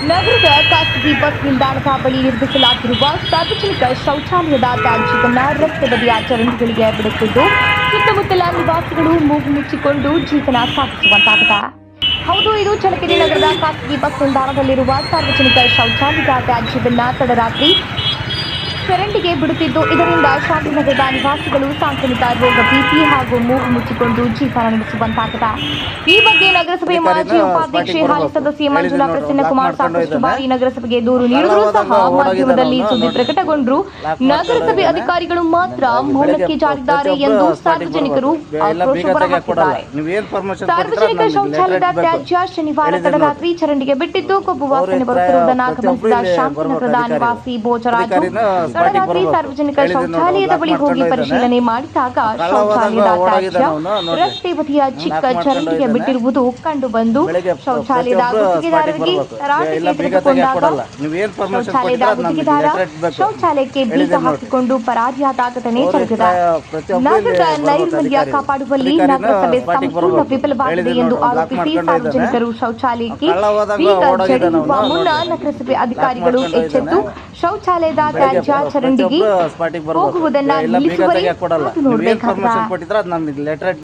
ನಗರದ ಖಾಸಗಿ ಬಸ್ ನಿಲ್ದಾಣದ ಬಳಿ ನಿರ್ಮಿಸಲಾಗಿರುವ ಸಾರ್ವಜನಿಕ ಶೌಚಾಲಯದ ತ್ಯಾಜ್ಯವನ್ನು ರಸ್ತೆ ಬದಿಯ ಚರಂಡಿಗಳಿಗೆ ಬಿಡುತ್ತಿದ್ದು ಸುತ್ತಮುತ್ತಲ ನಿವಾಸಿಗಳು ಮೂಗು ಮುಚ್ಚಿಕೊಂಡು ಜೀವನ ಸಾಗಿಸುವಂತಾಗಿದೆ. ಹೌದು, ಇದು ಚಳ್ಳಕೆರೆ ನಗರದ ಖಾಸಗಿ ಬಸ್ ನಿಲ್ದಾಣದಲ್ಲಿರುವ ಸಾರ್ವಜನಿಕ ಶೌಚಾಲಯದ ತ್ಯಾಜ್ಯವನ್ನು ತಡರಾತ್ರಿ ಚರಂಡಿಗೆ ಬಿಡುತ್ತಿದ್ದು ಇದರಿಂದ ಶಾಂತಿನಗರದ ನಿವಾಸಿಗಳು ಸಾಂಕ್ರಾಮಿಕ ರೋಗ ಭೀತಿ ಹಾಗೂ ಮೂಗು ಮುಚ್ಚಿಕೊಂಡು ಜೀವನ ನಡೆಸುವಂತಾಗಿದೆ. ಈ ಬಗ್ಗೆ ನಗರಸಭೆ ಮಾಜಿ ಉಪಾಧ್ಯಕ್ಷೆ ಹಾಲಿ ಸದಸ್ಯೆ ಮಂಜುಳಾ ಪ್ರಸನ್ನಕುಮಾರ್ ಸಾಕಷ್ಟು ಬಾರಿ ನಗರಸಭೆಗೆ ದೂರು ನೀಡಿದರೂ ಸಹ ಮಾಧ್ಯಮದಲ್ಲಿ ಸುದ್ದಿ ಪ್ರಕಟಗೊಂಡರೂ ನಗರಸಭೆ ಅಧಿಕಾರಿಗಳು ಮಾತ್ರ ಮೌನಕ್ಕೆ ಜಾರಿದ್ದಾರೆ ಎಂದು ಸಾರ್ವಜನಿಕರು ಆಕ್ರೋಶ ಹೊರಹಾಕಿದ್ದಾರೆ. ಸಾರ್ವಜನಿಕ ಶೌಚಾಲಯದ ತ್ಯಾಜ್ಯ ಶನಿವಾರ ತಡರಾತ್ರಿ ಚರಂಡಿಗೆ ಬಿಟ್ಟಿದ್ದು ಕೊಬ್ಬು ವಾಸನೆ ಬರುತ್ತಿರುವುದನ್ನು ಗಮನಿಸಿದ ಶಾಂತಿನಗರದ ನಿವಾಸಿ ಭೋಜರಾಜು ತಡರಾತ್ರಿ ಸಾರ್ವಜನಿಕ ಶೌಚಾಲಯದ ಬಳಿ ಹೋಗಿ ಪರಿಶೀಲನೆ ಮಾಡಿದಾಗ ಶೌಚಾಲಯದ ತ್ಯಾಜ್ಯ ರಸ್ತೆ ಬದಿಯ ಚಿಕ್ಕ ಚರಂಡಿಗೆ ಬಿಟ್ಟಿರುವುದು ಕಂಡುಬಂದು ಶೌಚಾಲಯದ ಗುತ್ತಿಗೆದಾರರಿಗೆ ತರಾಟೆಗೆ ತೆಗೆದುಕೊಂಡಾಗ ಶೌಚಾಲಯದ ಗುತ್ತಿಗೆದಾರ ಶೌಚಾಲಯಕ್ಕೆ ಬೀಗ ಹಾಕಿಕೊಂಡು ಪರಾರಿಯಾದ ಘಟನೆ ಜರುಗಿದೆ. ನಗರದ ನೈರ್ಮಲ್ಯ ಕಾಪಾಡುವಲ್ಲಿ ನಗರಸಭೆ ಸಂಪೂರ್ಣ ವಿಫಲವಾಗಿದೆ ಎಂದು ಆರೋಪಿಸಿ ಸಾರ್ವಜನಿಕರು ಶೌಚಾಲಯಕ್ಕೆ ಬೀಗ ಜಡಿಯುವ ಮುನ್ನ ನಗರಸಭೆ ಅಧಿಕಾರಿಗಳು ಎಚ್ಚೆತ್ತು ಶೌಚಾಲಯದ ತ್ಯಾಜ್ಯ ಚರಂಡಿಗೆ ಹೋಗುವುದನ್ನು ನಿಲ್ಲಿಸುವರೆ ನೋಡಬೇಕಾಗಿದೆ.